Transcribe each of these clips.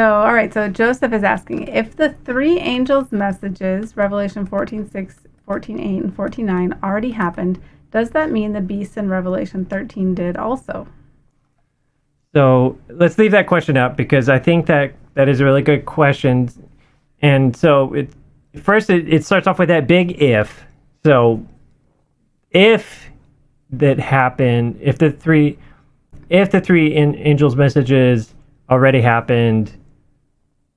So, all right. So Joseph is asking if the three angels' messages, Revelation 14:6, 14:8, and 14:9, already happened, does that mean the beasts in Revelation 13 did also? So let's leave that question out because I think that is a really good question. And so it starts off with that big if. So if that happened, if the three angels' messages already happened,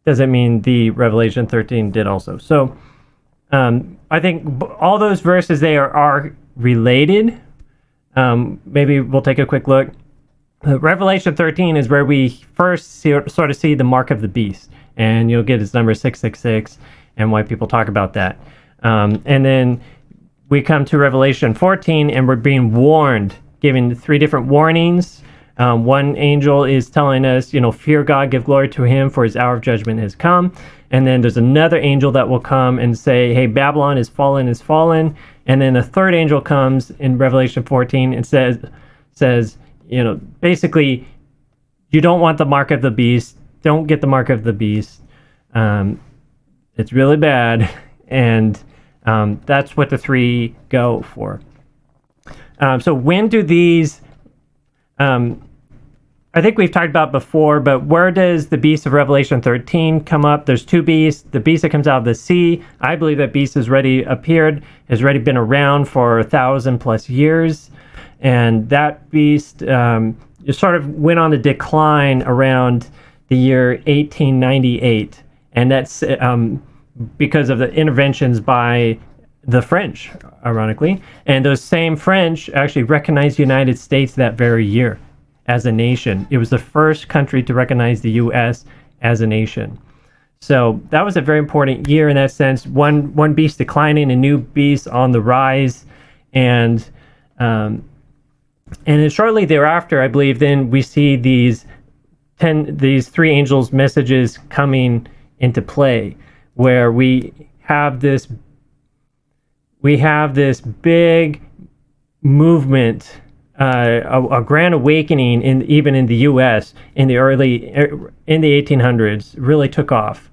does it mean the Revelation 13 did also? So I think all those verses there are related. Maybe we'll take a quick look. Revelation 13 is where we first sort of see the mark of the beast, and you'll get his number 666 and why people talk about that. And then we come to Revelation 14 and we're being warned, given three different warnings. One angel is telling us, fear God, give glory to him, for his hour of judgment has come. And then there's another angel that will come and say, hey, Babylon is fallen, is fallen. And then a third angel comes in Revelation 14 and says, basically, you don't want the mark of the beast. Don't get the mark of the beast. It's really bad. And that's what the three go for. So when do these... I think we've talked about before, but where does the beast of Revelation 13 come up? There's two beasts. The beast that comes out of the sea, I believe that beast has already appeared, has already been around for 1,000+ years. And that beast sort of went on the decline around the year 1898. And that's because of the interventions by the French, ironically. And those same French actually recognized the United States that very year as a nation. It was the first country to recognize the U.S. as a nation. So that was a very important year in that sense. One beast declining, a new beast on the rise. And then shortly thereafter, I believe, then we see these three angels' messages coming into play, where we have this big movement, a grand awakening even in the U.S. in the 1800s, really took off.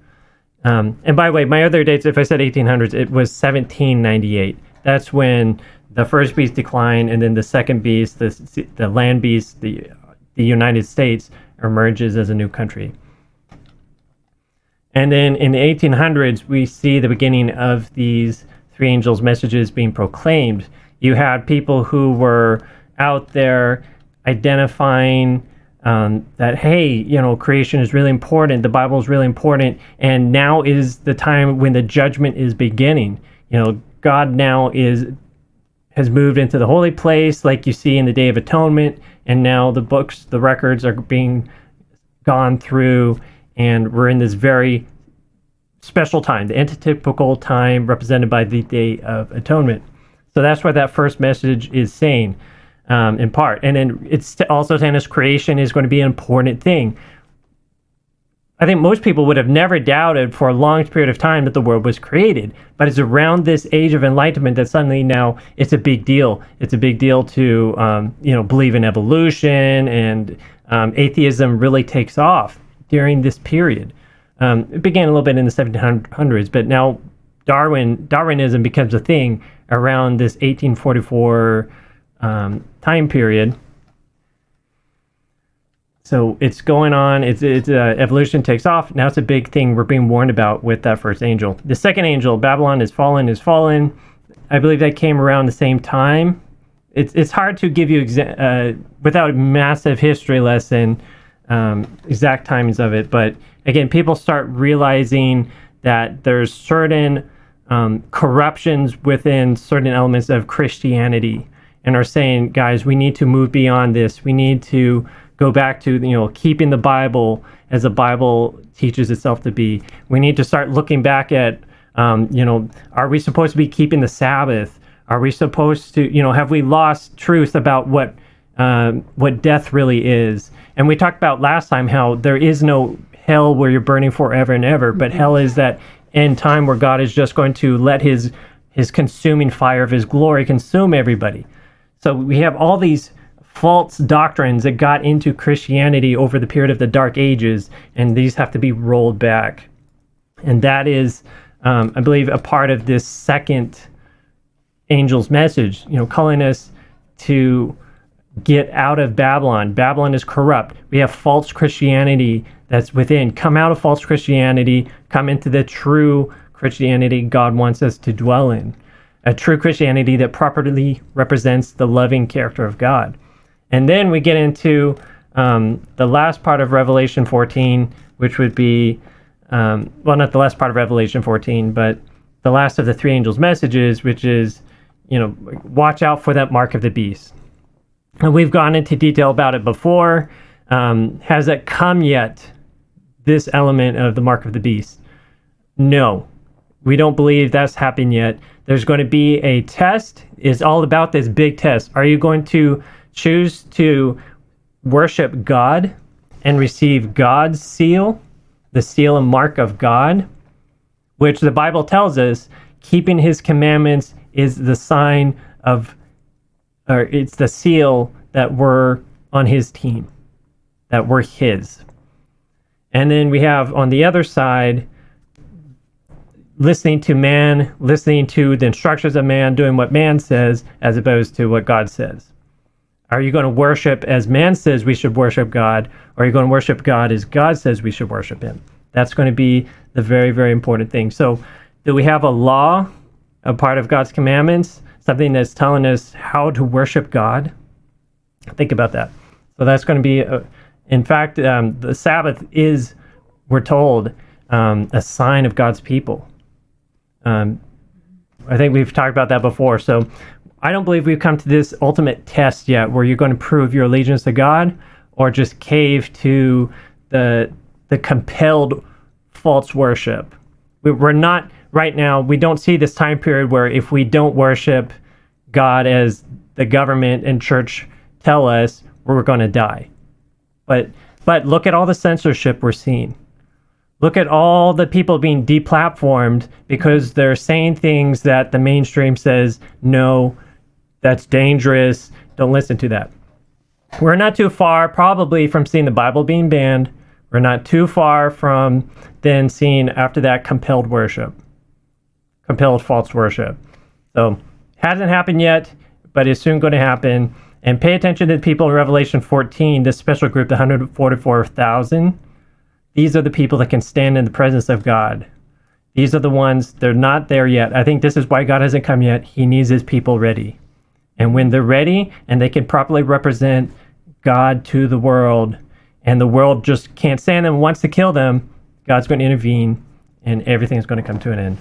And by the way, my other dates, if I said 1800s, it was 1798. That's when the first beast declined, and then the second beast, the land beast, the United States, emerges as a new country. And then in the 1800s, we see the beginning of these three angels' messages being proclaimed. You had people who were out there identifying that, hey, creation is really important, the Bible is really important, and now is the time when the judgment is beginning. God now has moved into the holy place, like you see in the Day of Atonement, and now the records are being gone through, and we're in this very special time, the antitypical time represented by the Day of Atonement. So that's what that first message is saying, in part. And then it's also saying this creation is going to be an important thing. I think most people would have never doubted for a long period of time that the world was created, but it's around this age of enlightenment that suddenly now it's a big deal. It's a big deal to believe in evolution, and atheism really takes off during this period. It began a little bit in the 1700s, but now Darwinism becomes a thing around this 1844 time period. So it's going on. It's evolution takes off. Now it's a big thing we're being warned about with that first angel. The second angel, Babylon is fallen, is fallen. I believe that came around the same time. It's hard to give you without a massive history lesson exact timings of it. But again, people start realizing that there's certain corruptions within certain elements of Christianity, and are saying, guys, we need to move beyond this. We need to go back to keeping the Bible as the Bible teaches itself to be. We need to start looking back at are we supposed to be keeping the Sabbath? Are we supposed to have we lost truth about what death really is? And we talked about last time how there is no hell where you're burning forever and ever, but hell is that end time where God is just going to let his consuming fire of his glory consume everybody. So we have all these false doctrines that got into Christianity over the period of the Dark Ages, and these have to be rolled back. And that is, I believe, a part of this second angel's message, calling us to get out of Babylon. Babylon is corrupt. We have false Christianity that's within. Come out of false Christianity, come into the true Christianity God wants us to dwell in. A true Christianity that properly represents the loving character of God. And then we get into the last part of Revelation 14, which would be, not the last part of Revelation 14, but the last of the three angels' messages, which is, watch out for that mark of the beast. And we've gone into detail about it before. Has it come yet, this element of the mark of the beast? No, we don't believe that's happened yet. There's going to be a test. It's all about this big test. Are you going to choose to worship God and receive God's seal, the seal and mark of God, which the Bible tells us keeping his commandments is the sign of, or it's the seal that we're on his team, that we're his. And then we have on the other side, listening to man, listening to the instructions of man, doing what man says as opposed to what God says. Are you going to worship as man says we should worship God, or are you going to worship God as God says we should worship him? That's going to be the very, very important thing. So do we have a law, a part of God's commandments, something that's telling us how to worship God? Think about that. So that's going to be, in fact, the Sabbath is, we're told, a sign of God's people. I think we've talked about that before. So I don't believe we've come to this ultimate test yet where you're going to prove your allegiance to God or just cave to the compelled false worship. We're not, right now, we don't see this time period where if we don't worship God as the government and church tell us, we're going to die. But look at all the censorship we're seeing. Look at all the people being deplatformed because they're saying things that the mainstream says, no, that's dangerous, don't listen to that. We're not too far probably from seeing the Bible being banned. We're not too far from then seeing after that compelled worship, compelled false worship. So hasn't happened yet, but it's soon going to happen. And pay attention to the people in Revelation 14, this special group, the 144,000. These are the people that can stand in the presence of God. These are the ones, they're not there yet. I think this is why God hasn't come yet. He needs his people ready. And when they're ready and they can properly represent God to the world, and the world just can't stand them, wants to kill them, God's going to intervene and everything's going to come to an end.